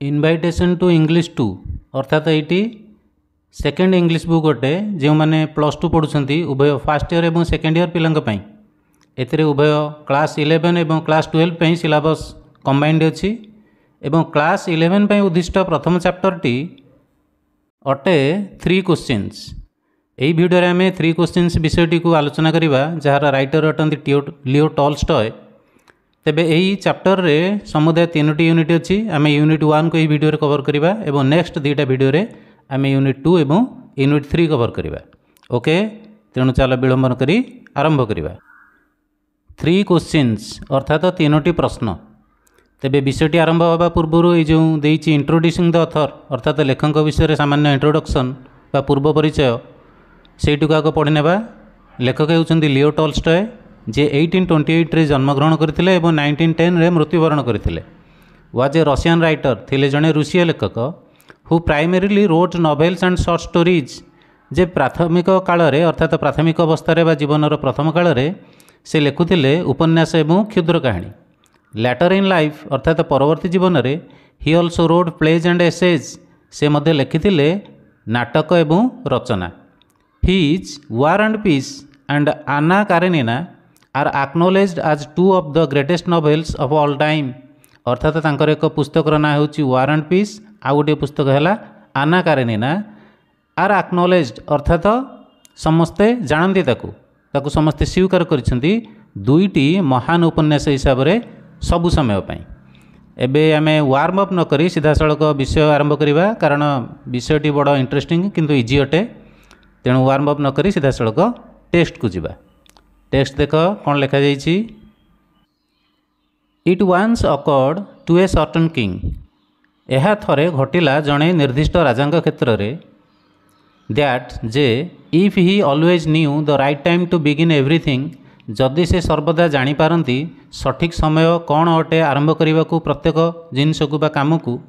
इनभाइटेशन to English 2 अर्थात ये second English book गोटे जो मैंने +2 पढ़ुंट उभय फास्ट इयर और सेकेंड इयर पिलांई एथिरे उभय क्लास 11 और क्लास 12 सिलेबस कंबाइंड अच्छी एवं क्लास 11 उद्दिष्ट प्रथम चैप्टर टी अटे 3 क्वेश्चंस। यही वीडियो आम 3 क्वेश्चंस विषयटी को आलोचना करवा जार राइटर अटंती लियो टॉल्स्टॉय। तेबे यही चैप्टर रे समुदाय 3टी यूनिट अच्छी आम यूनिट 1 को यही वीडियो रे कवर करवा एवं नेक्स्ट 2टा वीडियो रे आम यूनिट 2 एवं यूनिट 3 कवर करवा। ओके, तेणु चल विलंबन करी आरंभ करवा। 3 क्वेश्चंस अर्थात 3टी प्रश्न। तेबे विषयटी आरंभ होगा पूर्व ये जो देइछि इंट्रोड्यूसिंग द ऑथर अर्थात लेखक विषय सामान्य इंट्रोडक्शन बा पूर्व परिचय सेठू आग पढ़ी नेबा। लेखक होउछन्ति लियो टॉल्स्टॉय जे 1828 रे जन्मग्रहण करथिले एवं 1910 रे मृत्युवरण करथिले। वाज ए रशियन राइटर थिले जणे रूसीय लेखक who primarily wrote novels and short stories जे प्राथमिक काल रे अर्थात प्राथमिक अवस्था बा जीवनर प्रथम काल रे से लिखुथिले उपन्यास एवं क्षुद्र कहानी। लैटर इन लाइफ अर्थात परवर्ती जीवन रे he also wrote plays and essays से मध्य लिखिथिले नाटक एवं रचना। His War and Peace and Anna Karenina are acknowledged as 2 of the greatest novels of all time अर्थात तांकर एक पुस्तकर ना होची वार एंड पीस आ गोटे पुस्तक है आना कारेनिना आर एक्नोलेज्ड अर्थात समस्ते जानती ताकू समस्ते स्वीकार करिसेंती 2टी महान उपन्यास हिसाब रे सबु समय पाई। एबे आमे वार्म अप न करी सीधा सड़क विषय आरंभ करिबा कारण विषयटी बड़ इंटरेस्टिंग किंतु इजी अटे। तेणु वार्म अप न करी सीधा सड़क टेस्ट को जिबा। टेक्स्ट देख कौन लिखा जाइछि। It once occurred to a certain king यह थरे घटिला जड़े निर्दिष्ट राजा क्षेत्र में दैट जे if he always knew the right time to begin everything जदि से सर्वदा जानीपारती सठिक समय कौन अटे आरंभ करने को प्रत्येक जिनस को बा काम को।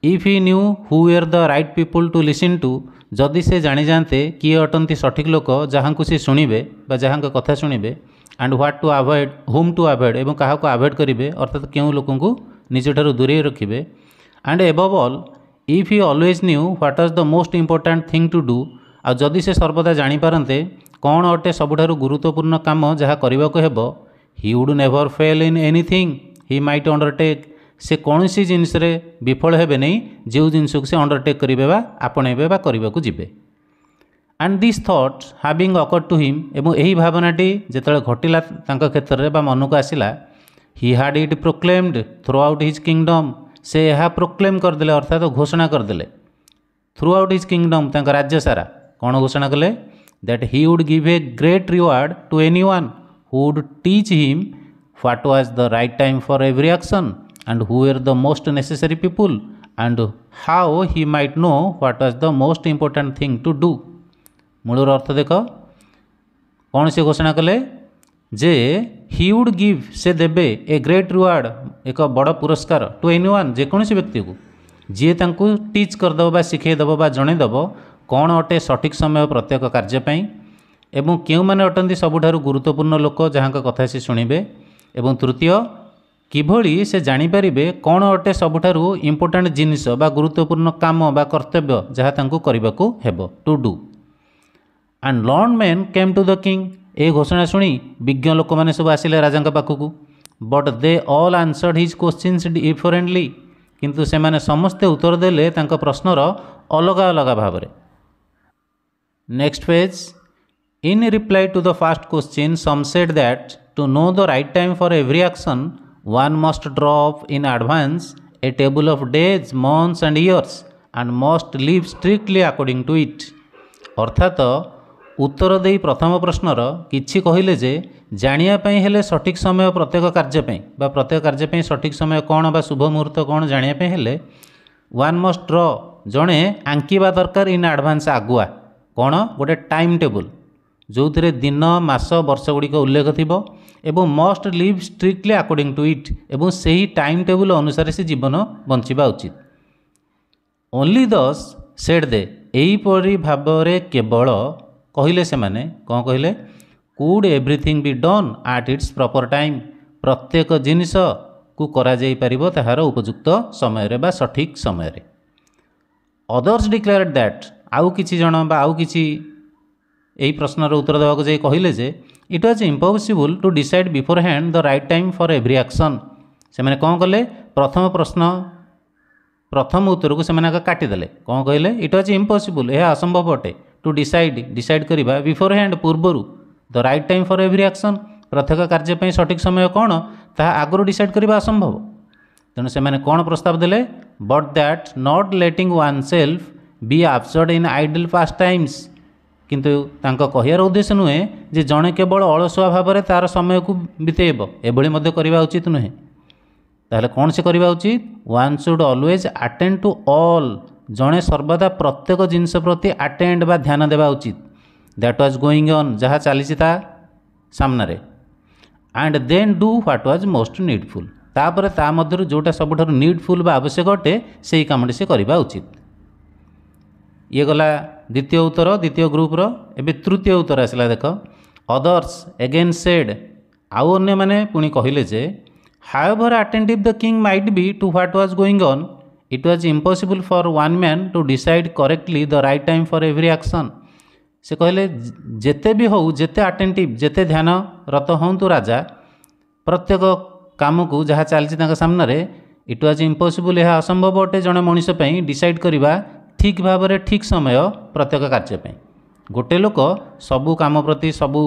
If he knew who were the right people to listen to जदि से जानी जाते किए अटंती सठिक लोक जहाँ को सी शुणवे जहाँ कथा शुणवे and what to avoid whom to avoid एवं क्या अवॉइड करेंगे अर्थात क्यों लोक निज ठार दूरे रखिए। And above all if he always knew what is the most important thing to do आ जदि से सर्वदा जानीपारते कौन अटे सबुठारु गुरुत्वपूर्ण काम जहाँ करने को हेब। He would never fail in anything he might undertake से कौन सी जिनस विफल हेबे नहीं जो जिनस को से अंडरटेक करेंगे आपणेबे करने को जीवे। And this thoughts having occurred to him एवं यही भावनाटी जिते घटिला क्षेत्र में मन को आसला he had it proclaimed through out his kingdom से यह प्रोक्लेम करदे अर्थात घोषणा करदे थ्रू आउट हिज किंगडम राज्य सारा कौन घोषणा कले that he would give a great reward to anyone who would teach him what was the right time for every action and who were the most necessary people and how he might know what was the most important thing to do। मूलर अर्थ देख कौन से घोषणा कले जे he would give से देबे ए great reward एक बड़ पुरस्कार टू एनीवन जेकोसी व्यक्ति को जी तांको टीच करदेव बा शिखेदेव बा जनईदेव कौन अटे सठिक समय प्रत्येक कार्यपाई एवं क्यों मैंने अटंती सबुठारु गुरुत्वपूर्ण लोक जहाँ कथा से शुणवे। एवं तृतीय किभली से जानीपारे कौन अटे सबुठारु इम्पोर्टाट जिनिस बा गुरुत्वपूर्ण काम बा कर्तव्य जहाँ तांको करने को have to do. And learned men came to the king ए घोषणा शुणी विज्ञ लोक मैंने सब आसिले राजा पाखक but they all answered his questions differently किंतु से माने समस्ते उत्तर देले तांको प्रश्नर अलग अलग भाव में। Next page in reply to the first question some said that to know the right time for every action one must draw up in advance a table of days, months and years and must live strictly according to it। अर्थात उत्तर दे प्रथम प्रश्नर किछि कहिले जे जानिया पई हेले सठिक समय प्रत्येक कार्य पई बा प्रत्येक कार्य पई सठिक समय कौन बा शुभ मुहूर्त कौन जानिया पई हेले वन मस्ट ड्र जड़े आंकिबा दरकार इन एडवांस आगुआ कौन गोटे टाइम टेबल जो थे दिन मास वर्ष गुड़िक उल्लेख थी एवं must live strictly according to it एवं से ही टाइम टेबल अनुसार से जीवन बंचिबा उचित। ओनली दस सेड दे यहीपरी भाव में केवल कहले से माने कौन कहले could everything be done at its proper time प्रत्येक जिनिस को करा जाई परिबो ताहार उपयुक्त समय बा सठिक समय। अदर्स डिक्लेयर्ड दैट आउ किछि जण बा आउ किछि एही प्रश्नर उत्तर देवाक जाई कहिले जे it was impossible to decide beforehand the right time for every action. से मैंने कौन कले प्रथम प्रश्न प्रथम उत्तर को से काटिदेले कौन कहले इट वाज इम्पॉसिबल यह असंभव अटे टू डिसाइड करबा बिफोर हैंड पूर्वर the right time for every action प्रत्येक कार्य सठिक समय कौन ताहा आगु डिसाइड करबा असंभव। तेणु से मैंने कौन प्रस्ताव देले but that not letting oneself be absurd in idle pastimes. किंतु तांको कहियार उद्देश्य नुहे जे जणे केवल अलसुआ भाव में तार समय को बितेब एभली मध्य करबा उचित नुहे। ताहले कौन से करबा उचित one should always attend to all जणे सर्वदा प्रत्येक जिनस प्रति अटेंड बा ध्यान देवा उचित दैट वाज गोइंग ऑन जहाँ चली सामने and then do what was most needful तापर ता मध्य जोटा सबुठार नीडफुल बा आवश्यक अटे से कामटी से करबा उचित। ये गला द्वितीय उत्तर द्वितीय ग्रुपर। एबे तृतीय उत्तर आसला देख अदर्स अगेन सेड आउ अन्य माने पुणी कहले जे however attentive the king might be to what was going on it was impossible for one man to decide correctly the right time for every action. से कहले जेते भी हो जेते अटेंटिव जेते ध्यान रत हूँ राजा प्रत्येक काम को जहाँ चलती सामने इट वाज इम्पॉसिबल यह असंभव अटे जड़े मनीष डिसाइड करवा ठीक भाव में ठीक समय प्रत्येक कार्य गोटे लोक सबू काम प्रति सबू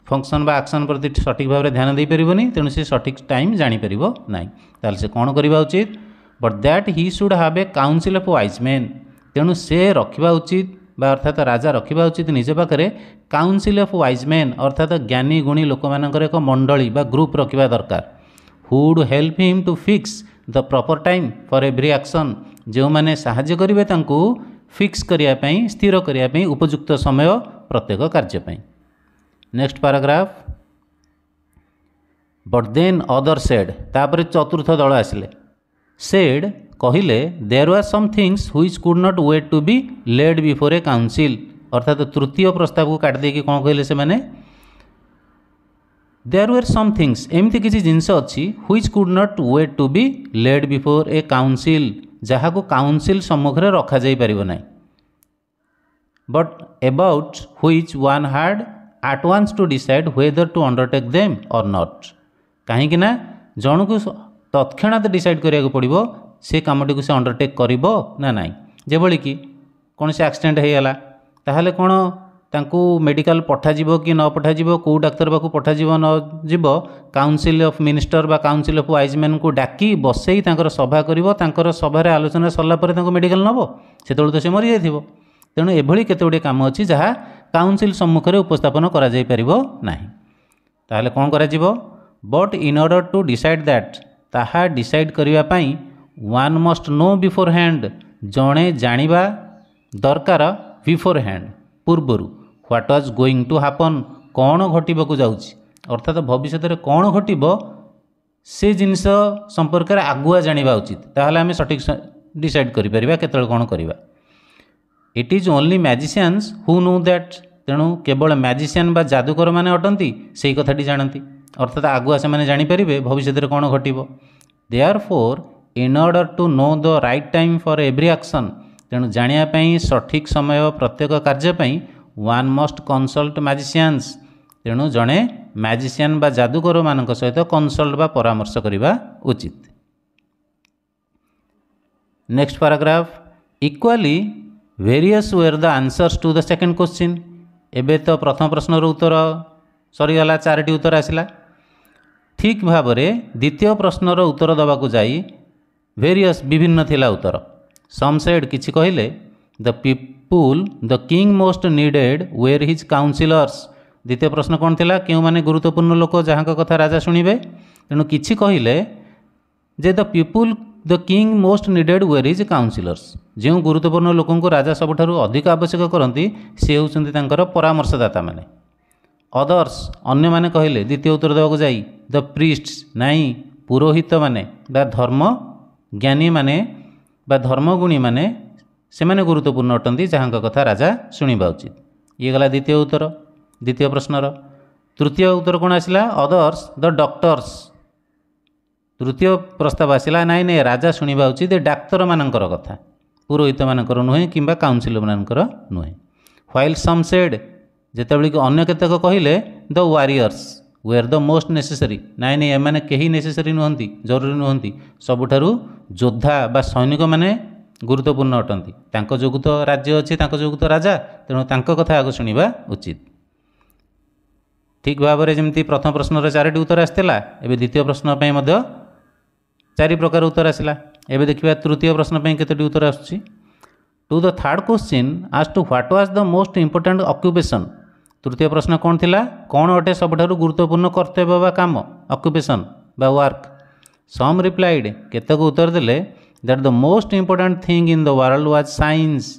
फंक्शन बा एक्शन प्रति सठिक भाव में ध्यान दे पारिबनी तेणु से सठिक टाइम जापर ना ताल से कौन करवा उचित but that he should have a council of wise man. तेणु से रखा उचित बा अर्थात राजा रखा उचित निज पाखे काउंसिल ऑफ वाइज मैन अर्थात ज्ञानी गुणी लोक मानकर एक मंडली बा ग्रुप रखा दरकार would help him to fix the proper time for every action जो मैंने साहाय्य करेंगे तांको फिक्स करने स्थिर करने उपयुक्त समय प्रत्येक कार्य। Next paragraph but then other said तापर चतुर्थ दल आसिले सेड कहले there was some things which could not wait to be laid before a council अर्थात तृतीय प्रस्ताव को काट देकी कौन कहले से माने देयर वर सम थिंग्स एमती किसी जिनस अच्छी which could not wait to be laid before a council जहाँ को काउंसिल सम्मुखें रखा जाई परिबो नाही but about which one had at once to decide whether to undertake them और नॉट। कहीं ना जन को तत्क्षणात डिसाइड करिया पड़ो से कामटी को से अंडरटेक करिबो ना नाई जेबोली कि कौन से एक्सीडेंट हो गला ताहले कौन तांकू मेडिकल पठाजिबो कि न पठाजिबो कौ डाक्तर पाखु पठाजिबो न जीवो काउंसिल ऑफ मिनिस्टर बा काउंसिल ऑफ वाइज मैन को डाकी बसई तांकर सभा करिवो तांकर सभारे आलोचना सरला परे तांको मेडिकल नबो सेतेबेले तो से मरि जाइथिबो। तेणु एभली केते गुडे काम अछि जहाँ काउंसिल सम्मुखें उपस्थापन करा जाई परिबो नाही ताहले कौन करा जिवो but in order to decide that ताहा डिसाइड करिवा पई one must know beforehand जड़े जानिबा दरकार बिफोर हैंड पूर्वर what was going to happen कौन घटक जाऊँगी अर्थात भविष्य में कौन घटब से जिनस संपर्क में आगुआ जाना उचित ताहले आम सठिक डिसाइड करें केतल कौन करवा। It is only magicians who know that तेणु केवल मैजिशियन बा जादूकर माने अटंती से कथाटी जानती अर्थात आगुआ से माने जानीपर भविष्य में कौन घटब। Therefore in order to know the right time for every action तेणु जानापी सठिक समय प्रत्येक कार्यपाई वन मस्ट कंसल्ट मैजिशियंस तेणु जड़े मैजिशियन बा जादूगर मान सहित कंसल्ट बा परामर्श करने उचित। Next paragraph equally various were the answers to the second question. एबे तो प्रथम प्रश्नर उत्तर सरीगला चारोटी उत्तर आसला ठीक भाव में द्वितीय प्रश्नर उत्तर दबाकू जाई वेरियस विभिन्न थिला उत्तर। सम सेड किछि कहले the people the king most needed were his councillors. द्वितीय प्रश्न कौन थिला क्यों माने गुरुत्वपूर्ण लोक जहाँ कथा राजा शुणिबे तेणु किछि कहले जे the people the king most needed were his councillors जो गुरुत्वपूर्ण लोक राजा सबुठारु अधिक आवश्यक करती सी होउछन्ति तांकर परामर्शदाता माने। अदर्स अन्य माने कहले द्वितीय उत्तर देवाक जाई द प्रीस्ट्स नाई पुरोहित माने बा धर्म ज्ञानी माने बा धर्मगुणी माने से माने गुरुत्वपूर्ण अटंती जहाँ कथा राजा शुणा उचित। ये गला द्वितीय उत्तर द्वितीय प्रश्नर। तृतीय उत्तर कौन आसला अदर्स द डॉक्टर्स। तृतीय प्रस्ताव आसला नाई नाई राजा शुणा उचित डाक्तर मानकर कथा पुरोहित मानकर नुहे कि काउनसिल मानकर नुहे व्हाइल सम सेड जितेबाला कि अन्य केतक कहले the warriors were the most necessary नाई नाई एमाने केही नेसेसरी नुहंती जरूरी नुहंती सबुठारु योद्धा बा सैनिक माने गुरुत्वपूर्ण अटंती तांको जोगु तो राज्य अच्छी तांको जोगु तो राजा तेणु तांको कथा आग शुणा उचित ठीक भाव में जमी प्रथम प्रश्नर 4टी उत्तर आसाला एवं द्वितीय प्रश्न चारि प्रकार उत्तर आसला एवं देखा तृतीय प्रश्न केतोटी उत्तर आसुची टू द थर्ड क्वेश्चन आज to what was the most important occupation तृतीय प्रश्न कौन थिला कौन अटे सबुठारु गुरुत्वपूर्ण कर्तव्य बा काम ऑक्युपेशन बा वर्क सम रिप्लाइड केतक उत्तर देले that the most important thing in the world was science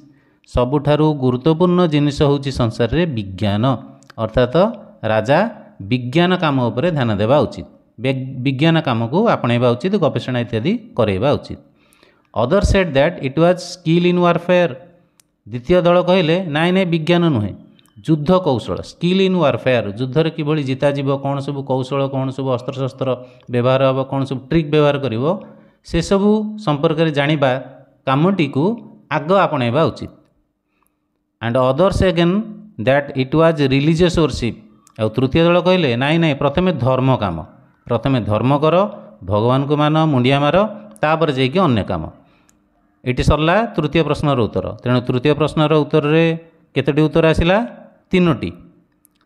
सबुठारु गुरुत्वपूर्ण जिनिस होची संसार रे विज्ञान अर्थात राजा विज्ञान काम उपरे ध्यान देवा उचित विज्ञान काम को आपणेबा उचित गवेषणा इत्यादि करेबा उचित other said that it was skill in warfare द्वितीय दल कहले नाई नाई विज्ञान नुहे युद्ध कौशल स्किल इन वारफेयर युद्धर किभଳି जीता जीव कौन सब कौशल कौन सब अस्त्रशस्त्र व्यवहार हम कौन सब ट्रिक व्यवहार करिवो से सबू संपर्क में जानिबा कामटी को आग आपणेबा उचित and others again that it was religious worship आ तृतीय दल कहले नाई नाई प्रथमे धर्म काम प्रथमे धर्म कर भगवान को मान मुंडिया मार तापर जाइए अन्य काम ये सरला तृतीय प्रश्नर उत्तर तेणु तृतीय प्रश्नर उत्तर रे केतोटी उत्तर आसिला 3टी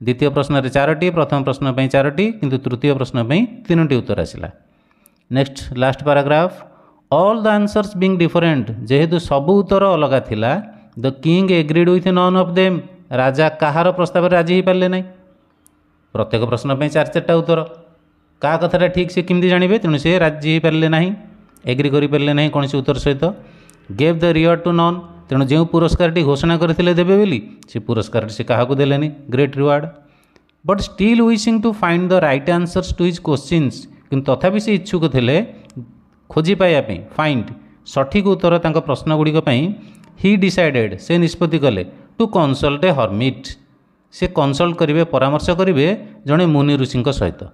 द्वितीय प्रश्न 4टी प्रथम प्रश्न 4टी किंतु तृतीय प्रश्न 3टी उत्तर आसिला next last paragraph all the answers being different जेहेतु सबू उत्तर अलग थिला the king agreed with none of them राजा कहार प्रस्ताव राजी हो पारे ना प्रत्येक प्रश्न 4 उत्तर क्या कथाटा ठीक से किमती जानवे तेणु से राजी हो पारे ना एग्री करें ना कौन उत्तर सहित gave the reward to none तेणु जो पुरस्कार टी घोषणा करते देवे बोली से पुरस्कार से क्या देलेनी great reward but still wishing to find the right answers to his questions किंतु तथापि से इच्छुक थे खोजी पाइबा फाइंड सठिक उत्तर तांको प्रश्न गुड़िक ही डिसाइडेड से निष्पत्ति कले टू कनसल्ट ए हर्मिट से कनसल्ट करेंगे परामर्श करेंगे जड़े मुनि ऋषि सहित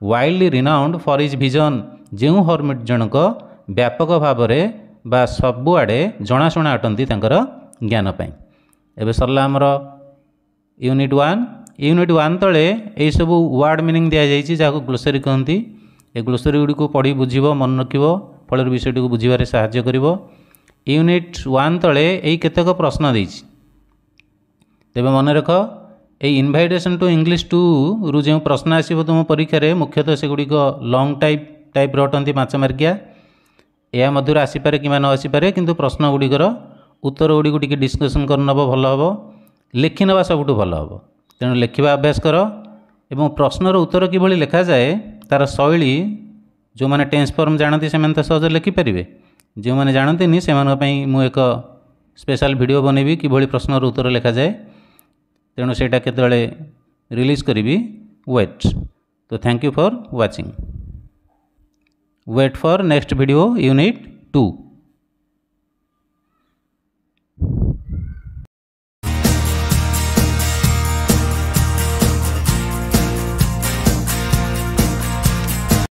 wildly renowned for his vision जो हर्मिट जनक व्यापक भाव में बा सबुआड़े जनाशुना अटंती ज्ञान एवं सरला आमर यूनिट 1 तले यही सब वार्ड मीनिंग दि जाइए जहाँ ग्लोसरी कहती ए ग्लोसरी गुड़ी को पढ़ी बुझब मन रख फल विषय को बुझे साहाय्य कर यूनिट 1 तले यही केतक प्रश्न देती तेज मन रख ये इनभाइटेशन टू इंग्लिश 2 रु जो प्रश्न आसो तुम परीक्षा मुख्यतः से गुड़िक लंग टाइप अटंती 5 मार्किया या मध्य आसीपे कि न आसीपे किंतु प्रश्न गुड़िकर उत्तर गुड़ी टी डिस्कसन कर नब भल हम लिखि नवा सबुठ भल हम तेणु लिखा अभ्यास कर एवं प्रश्नर उत्तर किभଳି लिखा जाए तार शैली जो मैंने टेंस फॉर्म जानते से तो सहज लिखिपारे जो मैंने जानते से मुझे एक स्पेशल वीडियो बनैबी किभଳି प्रश्नर उत्तर लिखा जाए तेणु सेटा केतबेले रिलीज करी वेट तो thank you for watching wait for next video unit 2।